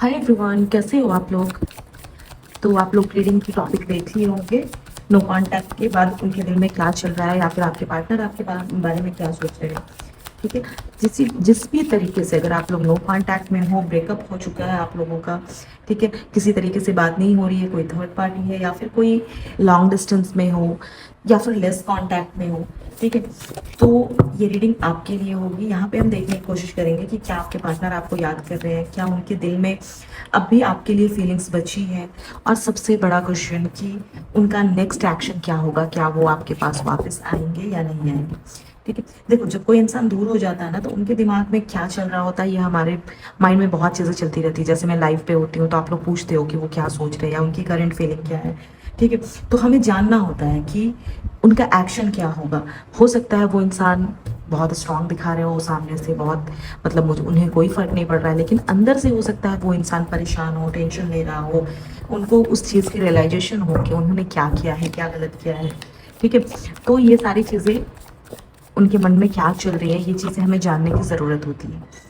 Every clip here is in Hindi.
हाय एवरीवन, कैसे हो आप लोग। तो आप लोग रीडिंग की टॉपिक देख लिए होंगे। नो कांटेक्ट के बाद उनके दिल में क्या चल रहा है या फिर आपके पार्टनर आपके बारे में क्या सोच रहे हैं। ठीक है। जिस भी तरीके से अगर आप लोग नो कांटेक्ट में हो, ब्रेकअप हो चुका है आप लोगों का, ठीक है, किसी तरीके से बात नहीं हो रही है, कोई थर्ड पार्टी है या फिर कोई लॉन्ग डिस्टेंस में हो या फिर लेस कांटेक्ट में हो, ठीक है, तो ये रीडिंग आपके लिए होगी। यहाँ पे हम देखने की कोशिश करेंगे कि क्या आपके पार्टनर आपको याद कर रहे हैं, क्या उनके दिल में अब भी आपके लिए फीलिंग्स बची है, और सबसे बड़ा क्वेश्चन कि उनका नेक्स्ट एक्शन क्या होगा, क्या वो आपके पास वापस आएंगे या नहीं आएंगे। ठीक है। देखो, जब कोई इंसान दूर हो जाता है ना, तो उनके दिमाग में क्या चल रहा होता है, ये हमारे माइंड में बहुत चीज़ें चलती रहती है। जैसे मैं लाइव पे होती हूँ तो आप लोग पूछते हो कि वो क्या सोच रहे हैं या उनकी करंट फीलिंग क्या है। ठीक है। तो हमें जानना होता है कि उनका एक्शन क्या होगा। हो सकता है वो इंसान बहुत स्ट्रांग दिखा रहे हो सामने से, बहुत मतलब मुझे उन्हें कोई फर्क नहीं पड़ रहा है, लेकिन अंदर से हो सकता है वो इंसान परेशान हो, टेंशन ले रहा हो, उनको उस चीज़ की रियलाइजेशन हो कि उन्होंने क्या किया है, क्या गलत किया है। ठीक है। तो ये सारी चीज़ें, उनके मन में क्या चल रही है, ये चीज़ें हमें जानने की ज़रूरत होती है।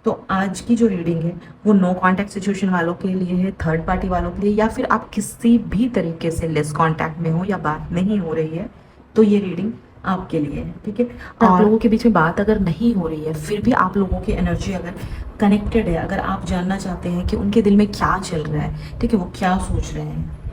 तो आज की जो रीडिंग है वो नो कांटेक्ट सिचुएशन वालों के लिए है, थर्ड पार्टी वालों के लिए, या फिर आप किसी भी तरीके से लेस कांटेक्ट में हो या बात नहीं हो रही है, तो ये रीडिंग आपके लिए है। ठीक है। और आप लोगों के बीच में बात अगर नहीं हो रही है, फिर भी आप लोगों की एनर्जी अगर कनेक्टेड है, अगर आप जानना चाहते हैं कि उनके दिल में क्या चल रहा है, ठीक है, वो क्या सोच रहे हैं,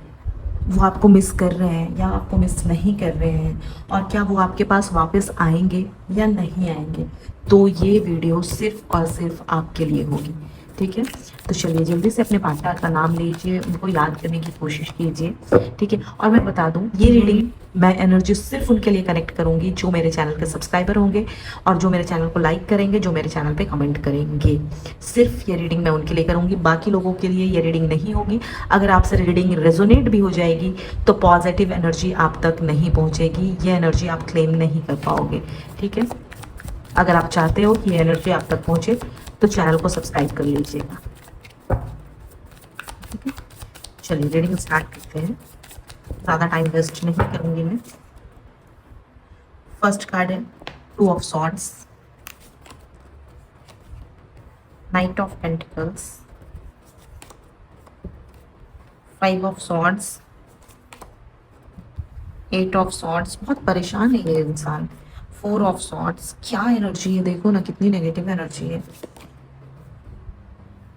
वो आपको मिस कर रहे हैं या आपको मिस नहीं कर रहे हैं, और क्या वो आपके पास वापस आएंगे या नहीं आएंगे, तो ये वीडियो सिर्फ और सिर्फ आपके लिए होगी। ठीक है। तो चलिए जल्दी से अपने पार्टनर का नाम लीजिए, उनको याद करने की कोशिश कीजिए। ठीक है। और मैं बता दूं, ये रीडिंग मैं एनर्जी सिर्फ उनके लिए कनेक्ट करूंगी जो मेरे चैनल के सब्सक्राइबर होंगे और जो मेरे चैनल को लाइक करेंगे, जो मेरे चैनल पे कमेंट करेंगे। सिर्फ ये रीडिंग मैं उनके लिए करूंगी, बाकी लोगों के लिए ये रीडिंग नहीं होगी। अगर आपसे रीडिंग रेजोनेट भी हो जाएगी तो पॉजिटिव एनर्जी आप तक नहीं पहुंचेगी, ये एनर्जी आप क्लेम नहीं कर पाओगे। ठीक है। अगर आप चाहते हो कि ये एनर्जी आप तक पहुंचे तो चैनल को सब्सक्राइब कर लीजिएगा। ठीक है। चलिए रीडिंग स्टार्ट करते हैं, ज़्यादा टाइम वेस्ट नहीं करूंगी मैं। फर्स्ट कार्ड है two of swords, knight of pentacles, five of swords, eight of swords. बहुत परेशान है ये इंसान। Four of swords. क्या एनर्जी है, देखो ना कितनी नेगेटिव एनर्जी है।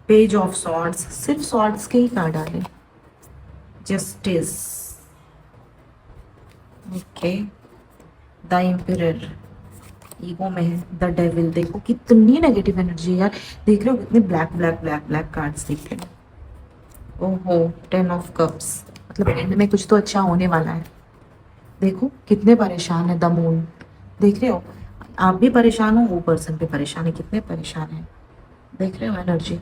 Page of swords. सिर्फ सॉर्ड्स के ही कार्ड आ रहे। Justice. Okay. The emperor. Ego में है द डेविल। देखो कितनी नेगेटिव एनर्जी है यार। देख रहे हो कितने black black black black cards दिख रहे हैं। ओहो। Ten of cups. मतलब एंड में कुछ तो अच्छा होने वाला है। देखो कितने परेशान है द मून। देख रहे हो, आप भी परेशान हो, वो पर्सन भी परेशान है, कितने परेशान है। देख रहे हो एनर्जी।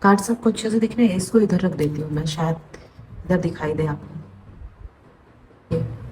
कार्ड सबको अच्छे से दिख रहे हैं। इसको इधर रख देती हूँ मैं, शायद इधर दिखाई दे आपको।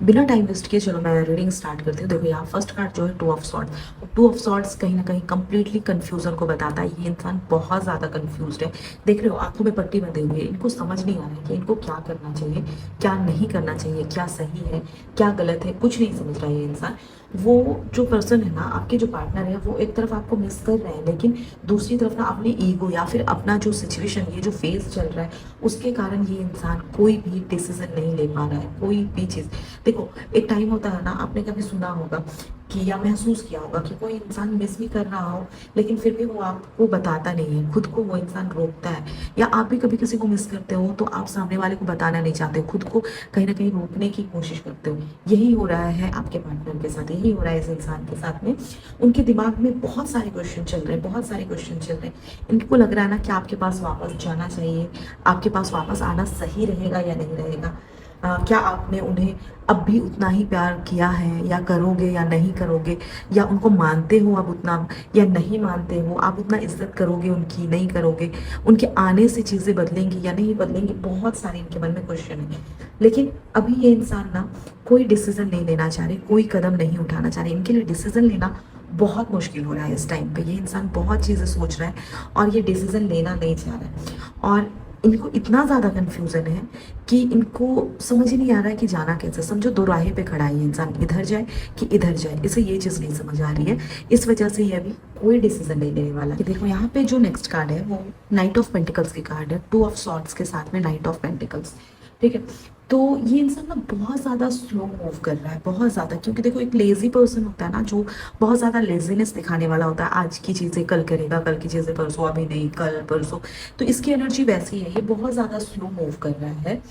बिना टाइम वेस्ट किए चलो मैं रीडिंग स्टार्ट करती हूँ। देखो यहाँ फर्स्ट कार्ड जो है two of swords. To of swords कहीं ना कहीं कंप्लीटली कंफ्यूजन को बताता है। ये इंसान बहुत ज़्यादा कंफ्यूज्ड है। देख रहे हो आंखों में पट्टी बंधी हुई है, इनको समझ नहीं आ रहा है कि इनको क्या करना चाहिए, क्या नहीं करना चाहिए, क्या सही है, क्या गलत है, कुछ नहीं समझ रहा है ये इंसान। वो जो पर्सन है ना, आपके जो पार्टनर है, वो एक तरफ आपको मिस कर रहे हैं, लेकिन दूसरी तरफ ना अपनी ईगो या फिर अपना जो सिचुएशन, ये जो फेज चल रहा है, उसके कारण ये इंसान कोई भी डिसीजन नहीं ले पा रहा है, कोई भी चीज़। देखो एक टाइम होता है ना, आपने कभी सुना होगा कि या महसूस किया होगा कि कोई इंसान मिस भी कर रहा हो, लेकिन फिर भी वो आपको बताता नहीं है, खुद को वो इंसान रोकता है। या आप भी कभी किसी को मिस करते हो तो आप सामने वाले को बताना नहीं चाहते, खुद को कहीं ना कहीं रोकने की कोशिश करते हो। यही हो रहा है आपके पार्टनर के साथ, यही हो रहा है इस इंसान के साथ में। उनके दिमाग में बहुत सारे क्वेश्चन चल रहे हैं, बहुत सारे क्वेश्चन चल रहे हैं। इनको लग रहा है ना कि आपके पास वापस जाना चाहिए, आपके पास वापस आना सही रहेगा या नहीं रहेगा। क्या आपने उन्हें अब भी उतना ही प्यार किया है, या करोगे या नहीं करोगे, या उनको मानते हो अब उतना या नहीं मानते हो, आप उतना इज्जत करोगे उनकी, नहीं करोगे, उनके आने से चीज़ें बदलेंगी या नहीं बदलेंगी। बहुत सारे इनके मन में क्वेश्चन है। लेकिन अभी ये इंसान ना कोई डिसीजन नहीं लेना चाह रहे, कोई कदम नहीं उठाना चाह रहे। इनके लिए डिसीजन लेना बहुत मुश्किल हो रहा है इस टाइम पे। ये इंसान बहुत चीज़ें सोच रहा है और ये डिसीजन लेना नहीं चाह रहा है। और इनको इतना ज़्यादा कन्फ्यूज़न है कि इनको समझ ही नहीं आ रहा है कि जाना कैसे। समझो दो राहे पे खड़ा है ये इंसान, इधर जाए कि इधर जाए, इसे ये चीज़ नहीं समझ आ रही है। इस वजह से ये अभी कोई डिसीजन नहीं लेने वाला है। देखो यहाँ पे जो नेक्स्ट कार्ड है वो नाइट ऑफ पेंटिकल्स की कार्ड है, 2 ऑफ सॉर्ड्स के साथ में नाइट ऑफ पेंटिकल्स। ठीक है, तो ये इंसान ना बहुत ज़्यादा स्लो मूव कर रहा है, बहुत ज़्यादा। क्योंकि देखो एक लेज़ी पर्सन होता है ना, जो बहुत ज़्यादा लेजीनेस दिखाने वाला होता है, आज की चीज़ें कल करेगा, कल की चीज़ें परसों, अभी नहीं कल परसों। तो इसकी एनर्जी वैसी है, ये बहुत ज़्यादा स्लो मूव कर रहा है।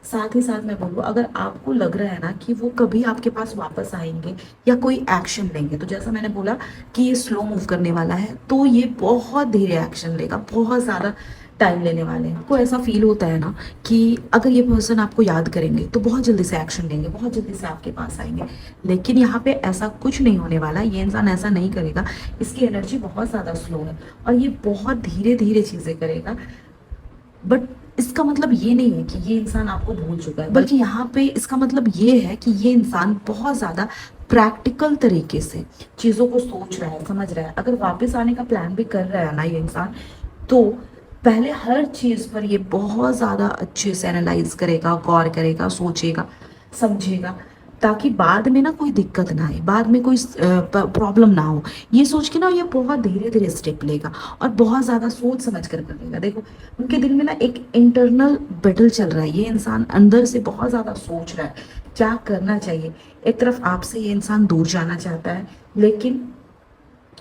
साथ ही साथ मैं बोलूँ, अगर आपको लग रहा है ना कि वो कभी आपके पास वापस आएंगे या कोई एक्शन लेंगे, तो जैसा मैंने बोला कि ये स्लो मूव करने वाला है, तो ये बहुत धीरे एक्शन लेगा, बहुत ज़्यादा टाइम लेने वाले हैं। आपको ऐसा फील होता है ना कि अगर ये पर्सन आपको याद करेंगे तो बहुत जल्दी से एक्शन लेंगे, बहुत जल्दी से आपके पास आएंगे। लेकिन यहाँ पे ऐसा कुछ नहीं होने वाला, ये इंसान ऐसा नहीं करेगा। इसकी एनर्जी बहुत ज़्यादा स्लो है और ये बहुत धीरे धीरे चीज़ें करेगा। बट इसका मतलब ये नहीं है कि ये इंसान आपको भूल चुका है, बल्कि यहाँ पे इसका मतलब ये है कि ये इंसान बहुत ज़्यादा प्रैक्टिकल तरीके से चीज़ों को सोच रहा है, समझ रहा है। अगर वापस आने का प्लान भी कर रहा है ना ये इंसान, तो पहले हर चीज़ पर ये बहुत ज़्यादा अच्छे से एनालाइज करेगा, गौर करेगा, सोचेगा, समझेगा, ताकि बाद में ना कोई दिक्कत ना आए, बाद में कोई प्रॉब्लम ना हो। ये सोच के ना ये बहुत धीरे धीरे स्टेप लेगा और बहुत ज़्यादा सोच समझ कर लेगा। देखो उनके दिल में ना एक इंटरनल बैटल चल रहा है, ये इंसान अंदर से बहुत ज़्यादा सोच रहा है क्या करना चाहिए। एक तरफ आपसे ये इंसान दूर जाना चाहता है, लेकिन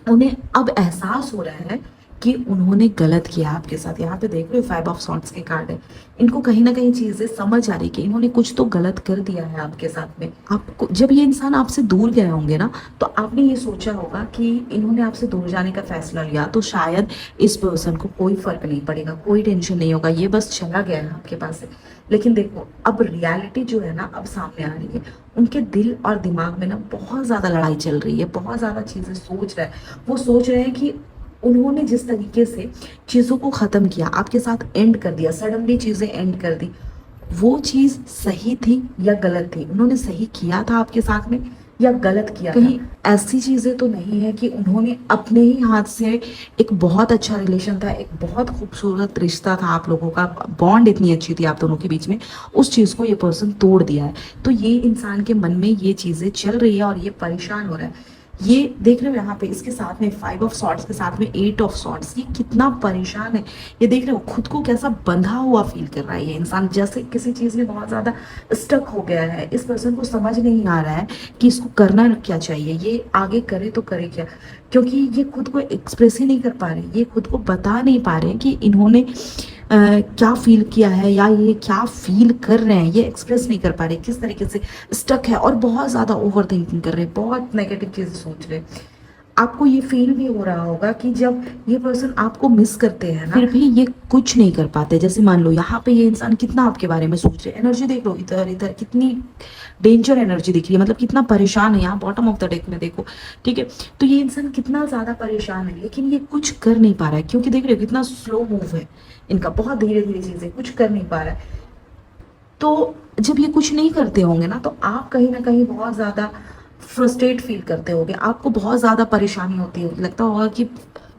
उन्हें अब एहसास हो रहा है कि उन्होंने गलत किया आपके साथ। यहाँ पे देख रहे हो 5 ऑफ सॉर्ड्स के कार्ड है। इनको कहीं ना कहीं चीजें समझ आ रही कि इन्होंने कुछ तो गलत कर दिया है आपके साथ में। आपको जब ये इंसान आपसे दूर गए होंगे ना, तो आपने ये सोचा होगा कि इन्होंने आपसे दूर जाने का फैसला लिया तो शायद इस पर्सन को कोई फर्क नहीं पड़ेगा, कोई टेंशन नहीं होगा, ये बस चला गया है आपके पास से। लेकिन देखो अब रियलिटी जो है ना अब सामने आ रही है। उनके दिल और दिमाग में ना बहुत ज्यादा लड़ाई चल रही है, बहुत ज्यादा चीजें सोच रहे हैं। वो सोच रहे हैं कि उन्होंने जिस तरीके से चीज़ों को ख़त्म किया, आपके साथ एंड कर दिया, सडनली चीज़ें एंड कर दी, वो चीज़ सही थी या गलत थी? उन्होंने सही किया था आपके साथ में या गलत किया? कहीं ऐसी चीज़ें तो नहीं है कि उन्होंने अपने ही हाथ से, एक बहुत अच्छा रिलेशन था, एक बहुत खूबसूरत रिश्ता था आप लोगों का, बॉन्ड इतनी अच्छी थी आप दोनों के बीच में, उस चीज़ को ये पर्सन तोड़ दिया है। तो ये इंसान के मन में ये चीज़ें चल रही है और ये परेशान हो रहा है। ये देख रहे हो यहाँ पे इसके साथ में 5 ऑफ सॉर्ड्स के साथ में 8 ऑफ सॉर्ड्स, ये कितना परेशान है। ये देख रहे हो खुद को कैसा बंधा हुआ फील कर रहा है ये इंसान, जैसे किसी चीज में बहुत ज्यादा स्टक हो गया है। इस पर्सन को समझ नहीं आ रहा है कि इसको करना क्या चाहिए, ये आगे करे तो करे क्या, क्योंकि ये खुद को एक्सप्रेस ही नहीं कर पा रहे, ये खुद को बता नहीं पा रहे कि इन्होंने क्या फील किया है या ये क्या फील कर रहे हैं, ये एक्सप्रेस नहीं कर पा रहे, किस तरीके से स्टक है और बहुत ज़्यादा ओवर थिंकिंग कर रहे हैं, बहुत नेगेटिव चीज़ें सोच रहे हैं। आपको ये फील भी हो रहा होगा कि जब ये पर्सन आपको मिस करते हैं ना, फिर भी ये कुछ नहीं कर पाते। जैसे मान लो यहाँ पे ये इंसान कितना आपके बारे में सोच रहे हैं, एनर्जी देख लो, इधर इधर कितनी डेंजर एनर्जी दिख रही है, मतलब कितना परेशान है। यहाँ बॉटम ऑफ द डेक में देखो, ठीक है, तो ये इंसान कितना ज्यादा परेशान है, लेकिन ये कुछ कर नहीं पा रहा है, क्योंकि देख रहे हो कितना स्लो मूव है इनका, बहुत धीरे धीरे चीजें, कुछ कर नहीं पा रहा है। तो जब ये कुछ नहीं करते होंगे ना, तो आप कहीं ना कहीं बहुत ज्यादा फ्रस्ट्रेट फील करते होगे, आपको बहुत ज्यादा परेशानी होती होगी, लगता होगा कि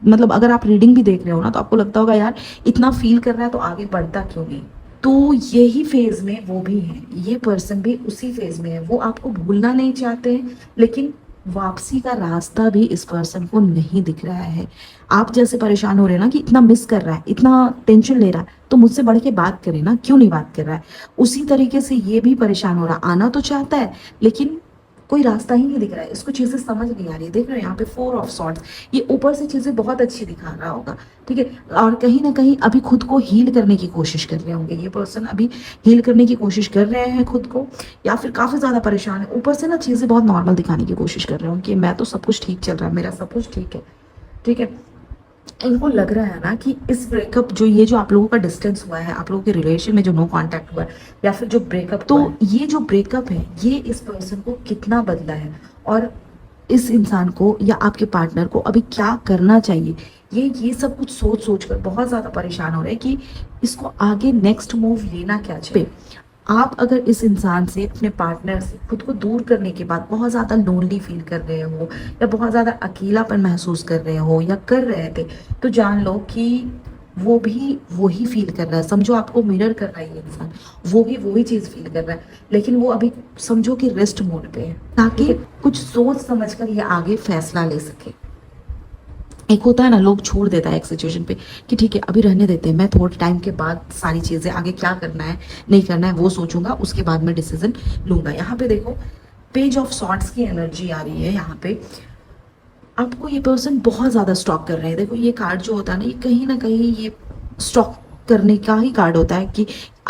मतलब अगर आप रीडिंग भी देख रहे हो ना, तो आपको लगता होगा यार इतना फील कर रहा है तो आगे बढ़ता क्यों नहीं। तो यही फेज में वो भी है, ये पर्सन भी उसी फेज में है। वो आपको भूलना नहीं चाहते हैं, लेकिन वापसी का रास्ता भी इस पर्सन को नहीं दिख रहा है। आप जैसे परेशान हो रहे हैं ना कि इतना मिस कर रहा है, इतना टेंशन ले रहा है, तो मुझसे बढ़ के बात करे ना, क्यों नहीं बात कर रहा है? उसी तरीके से ये भी परेशान हो रहा है, आना तो चाहता है लेकिन कोई रास्ता ही नहीं दिख रहा है, इसको चीजें समझ नहीं आ रही। देख रहे हो यहाँ पे 4 ऑफ सॉर्ड्स, ये ऊपर से चीजें बहुत अच्छी दिखा रहा होगा, ठीक है, और कहीं ना कहीं अभी खुद को हील करने की कोशिश कर रहे होंगे। ये पर्सन अभी हील करने की कोशिश कर रहे हैं खुद को, या फिर काफी ज्यादा परेशान है। ऊपर से ना चीजें बहुत नॉर्मल दिखाने की कोशिश कर रहे होंगे कि मैं तो सब कुछ ठीक चल रहा है, मेरा सब कुछ ठीक है, ठीक है। इनको लग रहा है ना कि इस ब्रेकअप, जो ये जो आप लोगों का डिस्टेंस हुआ है, आप लोगों के रिलेशन में जो नो कांटेक्ट हुआ है, या फिर जो ब्रेकअप, तो ये जो ब्रेकअप है ये इस पर्सन को कितना बदला है, और इस इंसान को या आपके पार्टनर को अभी क्या करना चाहिए, ये सब कुछ सोच सोच कर बहुत ज्यादा परेशान हो रहे हैं कि इसको आगे नेक्स्ट मूव लेना क्या चाहिए। आप अगर इस इंसान से, अपने पार्टनर से खुद को दूर करने के बाद बहुत ज़्यादा लोनली फील कर रहे हो, या बहुत ज़्यादा अकेलापन महसूस कर रहे हो या कर रहे थे, तो जान लो कि वो भी वही फील कर रहा है। समझो आपको मिरर कर रहा है ये इंसान, वो भी वही चीज फील कर रहा है, लेकिन वो अभी समझो कि रेस्ट मोड पे है, ताकि कुछ सोच समझ कर ये आगे फैसला ले सके। एक होता है ना, लोग छोड़ देता है एक सिचुएशन पे कि ठीक है अभी रहने देते हैं, मैं थोड़े टाइम के बाद सारी चीजें आगे क्या करना है नहीं करना है वो सोचूंगा, उसके बाद मैं डिसीजन लूंगा। यहाँ पे देखो पेज ऑफ सॉर्ट्स की एनर्जी आ रही है। यहाँ पे आपको ये पर्सन बहुत ज्यादा स्टॉक कर रहे हैं। देखो ये कार्ड जो होता है ना कहीं ये स्टॉक करने का ही कार्ड होता है कि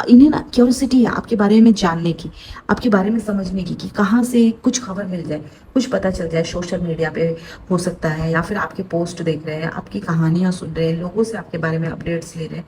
इन्हें ना क्यूरियोसिटी है आपके बारे में जानने की, आपके बारे में समझने की, कि कहाँ से कुछ खबर मिल जाए, कुछ पता चल जाए। सोशल मीडिया पे हो सकता है, या फिर आपके पोस्ट देख रहे हैं, आपकी कहानियां सुन रहे हैं, लोगों से आपके बारे में अपडेट्स ले रहे हैं,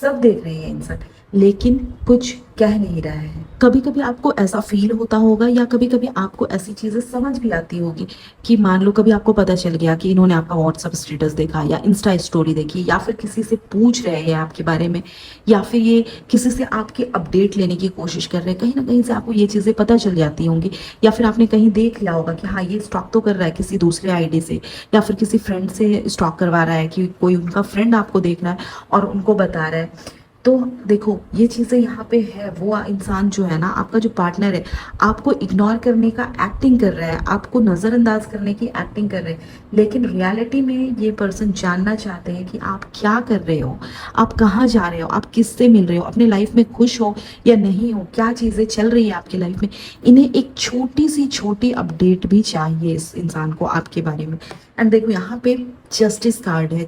सब देख रहे हैं इंसान, लेकिन कुछ कह नहीं रहा है। कभी कभी आपको ऐसा फील होता होगा, या कभी कभी आपको ऐसी चीजें समझ भी आती होगी कि मान लो कभी आपको पता चल गया कि इन्होंने आपका व्हाट्सएप स्टेटस देखा, या इंस्टा स्टोरी देखी, या फिर किसी से पूछ रहे हैं आपके बारे में, या फिर ये किसी से आपकी अपडेट लेने की कोशिश कर रहे हैं। कहीं ना कहीं से आपको ये चीजें पता चल जाती होंगी, या फिर आपने कहीं देख लिया होगा कि हाँ ये स्टॉक तो कर रहा है किसी दूसरे आईडी से, या फिर किसी फ्रेंड से स्टॉक करवा रहा है, कि कोई उनका फ्रेंड आपको देख रहा है और उनको बता रहा है। तो देखो ये चीजें यहाँ पे है, वो इंसान जो है ना, आपका जो पार्टनर है, आपको इग्नोर करने का एक्टिंग कर रहा है, आपको नजरअंदाज करने की एक्टिंग कर रहे हैं, लेकिन रियलिटी में ये पर्सन जानना चाहते हैं कि आप क्या कर रहे हो, आप कहाँ जा रहे हो, आप किससे मिल रहे हो, अपने लाइफ में खुश हो या नहीं हो, क्या चीजें चल रही है आपकी लाइफ में। इन्हें एक छोटी सी छोटी अपडेट भी चाहिए इस इंसान को आपके बारे में। एंड देखो यहाँ पे जस्टिस कार्ड है,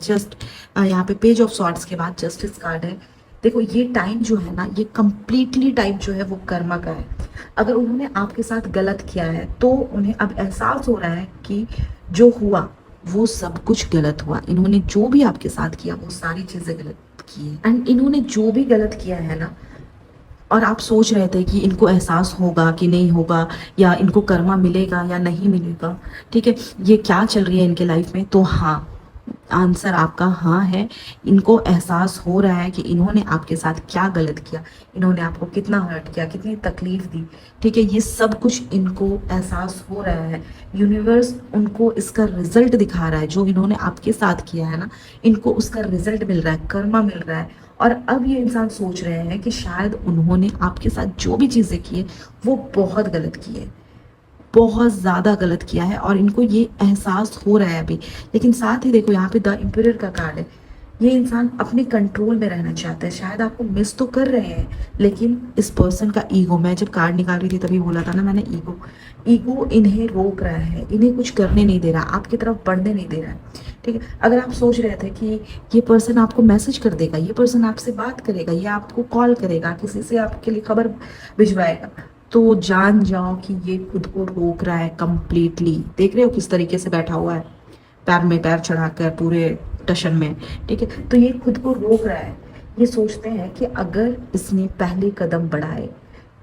यहाँ पे पेज ऑफ सॉर्ट्स के बाद जस्टिस कार्ड है। देखो ये टाइम जो है ना, ये कंप्लीटली टाइम जो है वो कर्मा का है। अगर उन्होंने आपके साथ गलत किया है तो उन्हें अब एहसास हो रहा है कि जो हुआ वो सब कुछ गलत हुआ। इन्होंने जो भी आपके साथ किया वो सारी चीजें गलत की है। एंड इन्होंने जो भी गलत किया है ना, और आप सोच रहे थे कि इनको एहसास होगा कि नहीं होगा, या इनको कर्मा मिलेगा या नहीं मिलेगा, ठीक है, ये क्या चल रही है इनके लाइफ में, तो हाँ आंसर आपका हाँ है। इनको एहसास हो रहा है कि इन्होंने आपके साथ क्या गलत किया, इन्होंने आपको कितना हर्ट किया, कितनी तकलीफ दी, ठीक है, ये सब कुछ इनको एहसास हो रहा है। यूनिवर्स उनको इसका रिजल्ट दिखा रहा है, जो इन्होंने आपके साथ किया है ना, इनको उसका रिजल्ट मिल रहा है, कर्मा मिल रहा है। और अब ये इंसान सोच रहे हैं कि शायद उन्होंने आपके साथ जो भी चीजें की है वो बहुत गलत की है, बहुत ज्यादा गलत किया है, और इनको ये एहसास हो रहा है अभी। लेकिन साथ ही देखो यहाँ पे द एम्परर का कार्ड है। ये इंसान अपने कंट्रोल में रहना चाहता है, शायद आपको मिस तो कर रहे हैं, लेकिन इस पर्सन का ईगो, मैं जब कार्ड निकाल रही थी तभी बोला था ना मैंने, ईगो इन्हें रोक रहा है, इन्हें कुछ करने नहीं दे रहा, आपकी तरफ बढ़ने नहीं दे रहा है। ठीक है, अगर आप सोच रहे थे कि ये पर्सन आपको मैसेज कर देगा, ये पर्सन आपसे बात करेगा, ये आपको कॉल करेगा, किसी से आपके लिए खबर भिजवाएगा, तो जान जाओ कि ये खुद को रोक रहा है कंप्लीटली। देख रहे हो किस तरीके से बैठा हुआ है, पैर में पैर चढ़ाकर पूरे टशन में, ठीक है, तो ये खुद को रोक रहा है। ये सोचते हैं कि अगर इसने पहले कदम बढ़ाए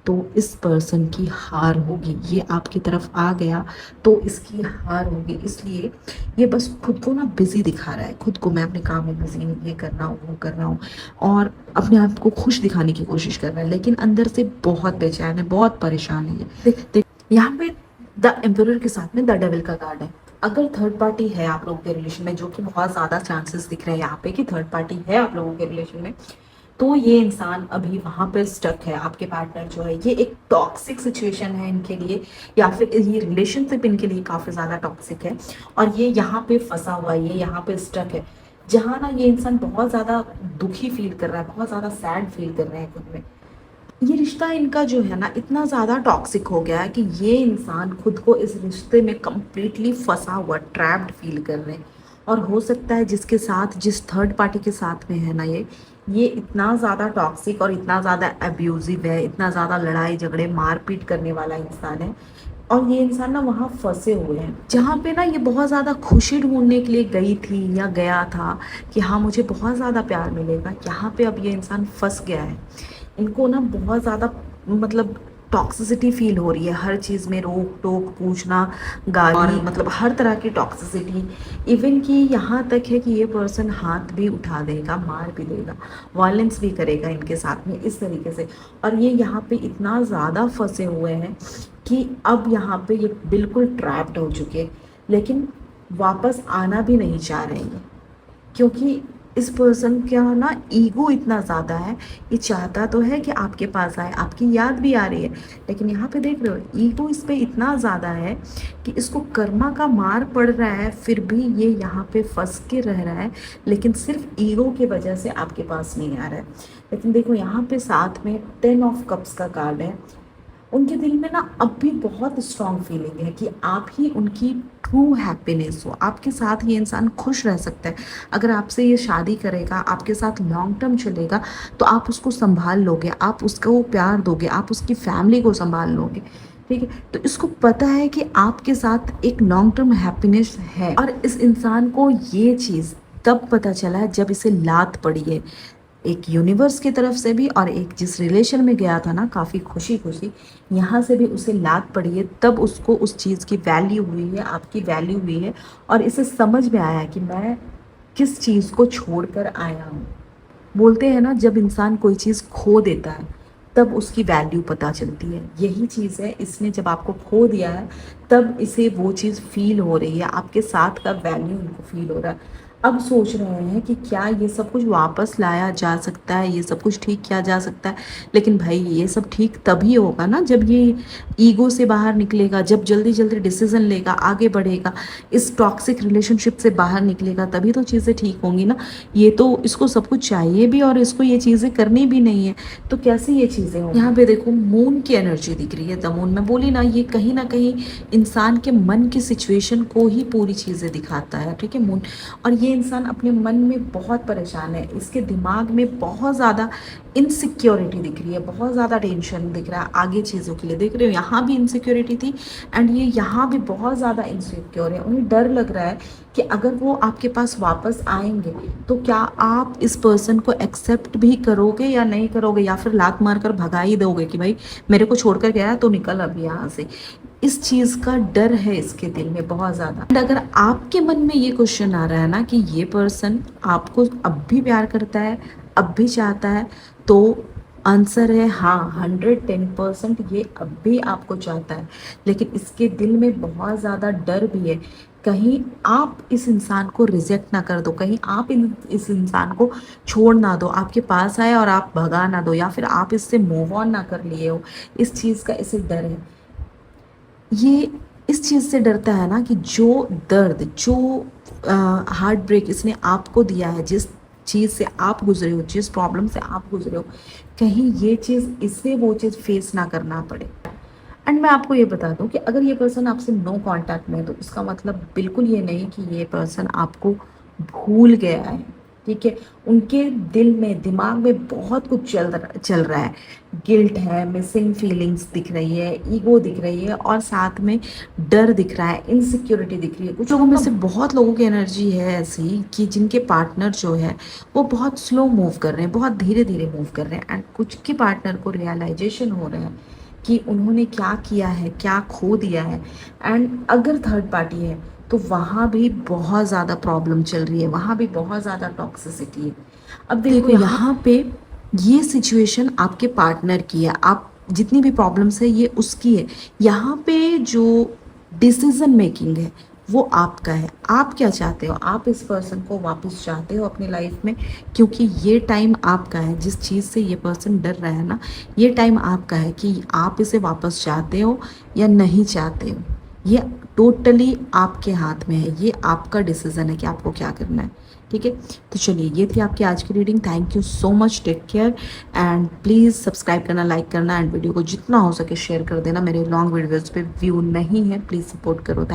तो इस पर्सन की हार होगी, ये आपकी तरफ आ गया तो इसकी हार होगी, इसलिए ये बस खुद को ना बिजी दिखा रहा है, खुद को मैं अपने काम में बिजी हूँ, ये कर रहा हूँ वो कर रहा हूँ, और अपने आप को खुश दिखाने की कोशिश कर रहा है, लेकिन अंदर से बहुत बेचैन है, बहुत परेशान है। देख देख यहाँ पे द एम्परर के साथ में द डेविल का कार्ड है। अगर थर्ड पार्टी है आप लोगों के रिलेशन में, जो कि बहुत ज्यादा चांसेस दिख रहे हैं यहाँ पे कि थर्ड पार्टी है आप लोगों के रिलेशन में, तो ये इंसान अभी वहां पर स्टक है। आपके पार्टनर जो है ये एक टॉक्सिक सिचुएशन है इनके लिए, या फिर ये रिलेशनशिप इनके लिए काफी ज्यादा टॉक्सिक है, और ये यहाँ पे फंसा हुआ है, ये यहाँ पे स्टक है, जहाँ ना ये इंसान बहुत ज्यादा दुखी फील कर रहा है, बहुत ज्यादा सैड फील कर रहे हैं खुद में। ये रिश्ता इनका जो है ना इतना ज़्यादा टॉक्सिक हो गया है कि ये इंसान खुद को इस रिश्ते में कंप्लीटली फंसा हुआ, ट्रैप्ड फील कर रहे हैं। और हो सकता है जिसके साथ, जिस थर्ड पार्टी के साथ में है ना, ये इतना ज़्यादा टॉक्सिक और इतना ज़्यादा अब्यूजिव है, इतना ज़्यादा लड़ाई झगड़े मारपीट करने वाला इंसान है, और ये इंसान ना वहाँ फंसे हुए हैं जहाँ पे ना ये बहुत ज़्यादा खुशी ढूंढने के लिए गई थी या गया था कि हाँ मुझे बहुत ज़्यादा प्यार मिलेगा। यहाँ पे अब ये इंसान फंस गया है। इनको ना बहुत ज़्यादा मतलब टॉक्सिसिटी फील हो रही है, हर चीज़ में रोक टोक, पूछना, गाली, मतलब हर तरह की टॉक्सिसिटी। इवन कि यहाँ तक है कि ये पर्सन हाथ भी उठा देगा, मार भी देगा, वायलेंस भी करेगा इनके साथ में इस तरीके से। और ये यहाँ पे इतना ज़्यादा फंसे हुए हैं कि अब यहाँ पे ये बिल्कुल ट्रैप्ड हो चुके हैं, लेकिन वापस आना भी नहीं चाह रहे हैं, क्योंकि इस पर्सन का ना ईगो इतना ज़्यादा है, ये चाहता तो है कि आपके पास आए, आपकी याद भी आ रही है, लेकिन यहाँ पे देख रहे हो ईगो इस पे इतना ज़्यादा है कि इसको कर्मा का मार पड़ रहा है, फिर भी ये यहाँ पे फंस के रह रहा है, लेकिन सिर्फ ईगो की वजह से आपके पास नहीं आ रहा है। लेकिन देखो यहाँ पे साथ में 10 ऑफ कप्स का कार्ड है। उनके दिल में ना अब भी बहुत स्ट्रॉन्ग फीलिंग है कि आप ही उनकी ट्रू हैप्पीनेस हो, आपके साथ ये इंसान खुश रह सकता है। अगर आपसे ये शादी करेगा, आपके साथ लॉन्ग टर्म चलेगा, तो आप उसको संभाल लोगे, आप उसको प्यार दोगे, आप उसकी फैमिली को संभाल लोगे, ठीक है। तो इसको पता है कि आपके साथ एक लॉन्ग टर्म हैप्पीनेस है, और इस इंसान को ये चीज़ तब पता चला है जब इसे लात पड़ी है, एक यूनिवर्स की तरफ से भी, और एक जिस रिलेशन में गया था ना काफ़ी खुशी खुशी, यहाँ से भी उसे लात पड़ी है, तब उसको उस चीज़ की वैल्यू हुई है, आपकी वैल्यू हुई है, और इसे समझ में आया कि मैं किस चीज़ को छोड़ कर आया हूँ। बोलते हैं ना, जब इंसान कोई चीज़ खो देता है तब उसकी वैल्यू पता चलती है, यही चीज़ है, इसने जब आपको खो दिया है तब इसे वो चीज़ फील हो रही है, आपके साथ का वैल्यू इनको फील हो रहा है। अब सोच रहे हैं कि क्या ये सब कुछ वापस लाया जा सकता है, ये सब कुछ ठीक किया जा सकता है। लेकिन भाई ये सब ठीक तभी होगा ना जब ये ईगो से बाहर निकलेगा, जब जल्दी जल्दी डिसीजन लेगा, आगे बढ़ेगा, इस टॉक्सिक रिलेशनशिप से बाहर निकलेगा, तभी तो चीज़ें ठीक होंगी ना। ये तो इसको सब कुछ चाहिए भी और इसको ये चीज़ें करनी भी नहीं है, तो कैसे ये चीज़ें होंगी। यहाँ पे देखो मून की एनर्जी दिख रही है, द मून, मैं बोली ना ये कहीं ना कहीं इंसान के मन की सिचुएशन को ही पूरी चीज़ें दिखाता है, ठीक है, मून। और ये इंसान अपने मन में बहुत परेशान है, इसके दिमाग में बहुत ज़्यादा इनसिक्योरिटी दिख रही है, बहुत ज़्यादा टेंशन दिख रहा है आगे चीज़ों के लिए, देख रहे हो यहाँ भी इनसिक्योरिटी थी, एंड ये यहाँ भी बहुत ज़्यादा इनसिक्योर है। उन्हें डर लग रहा है कि अगर वो आपके पास वापस आएंगे तो क्या आप इस पर्सन को एक्सेप्ट भी करोगे या नहीं करोगे, या फिर लात मार कर भगा ही दोगे कि भाई मेरे को छोड़कर गया है तो निकल अब यहाँ से। इस चीज़ का डर है इसके दिल में बहुत ज़्यादा। एंड अगर आपके मन में ये क्वेश्चन आ रहा है ना कि ये पर्सन आपको अब भी प्यार करता है, अब भी चाहता है, तो आंसर है हाँ, 110% ये अब भी आपको चाहता है, लेकिन इसके दिल में बहुत ज़्यादा डर भी है, कहीं आप इस इंसान को रिजेक्ट ना कर दो, कहीं आप इस इंसान को छोड़ ना दो, आपके पास आए और आप भगा ना दो, या फिर आप इससे मूव ऑन ना कर लिए हो। इस चीज़ का इसे डर है, ये इस चीज़ से डरता है ना कि जो दर्द, जो हार्ट ब्रेक इसने आपको दिया है, जिस चीज़ से आप गुजरे हो, जिस प्रॉब्लम से आप गुजरे हो, कहीं ये चीज़ इसे वो चीज़ फेस ना करना पड़े। एंड मैं आपको ये बता दूं कि अगर ये पर्सन आपसे नो कांटेक्ट में है तो इसका मतलब बिल्कुल ये नहीं कि ये पर्सन आपको भूल गया है, ठीक है। उनके दिल में, दिमाग में बहुत कुछ चल रहा है, गिल्ट है, मिसिंग फीलिंग्स दिख रही है, ईगो दिख रही है, और साथ में डर दिख रहा है, इनसिक्योरिटी दिख रही है। कुछ लोगों में से बहुत लोगों की एनर्जी है ऐसी कि जिनके पार्टनर जो है वो बहुत स्लो मूव कर रहे हैं, बहुत धीरे धीरे मूव कर रहे हैं, एंड कुछ के पार्टनर को रियलाइजेशन हो रहा है कि उन्होंने क्या किया है, क्या खो दिया है। एंड अगर थर्ड पार्टी है तो वहाँ भी बहुत ज़्यादा प्रॉब्लम चल रही है, वहाँ भी बहुत ज़्यादा टॉक्सिसिटी है। अब देखो यहाँ पे ये सिचुएशन आपके पार्टनर की है, आप जितनी भी प्रॉब्लम्स है ये उसकी है। यहाँ पे जो डिसीजन मेकिंग है वो आपका है, आप क्या चाहते हो, आप इस पर्सन को वापस चाहते हो अपनी लाइफ में, क्योंकि ये टाइम आपका है, जिस चीज़ से ये पर्सन डर रहा है ना, ये टाइम आपका है कि आप इसे वापस चाहते हो या नहीं चाहते हो। ये टोटली आपके हाथ में है, ये आपका डिसीजन है कि आपको क्या करना है, ठीक है। तो चलिए ये थी आपकी आज की reading. Thank you so much, take care, and please subscribe करना, लाइक करना, एंड वीडियो को जितना हो सके शेयर कर देना। मेरे लॉन्ग वीडियोज़ पे व्यू नहीं है, प्लीज़ सपोर्ट करो। थैंक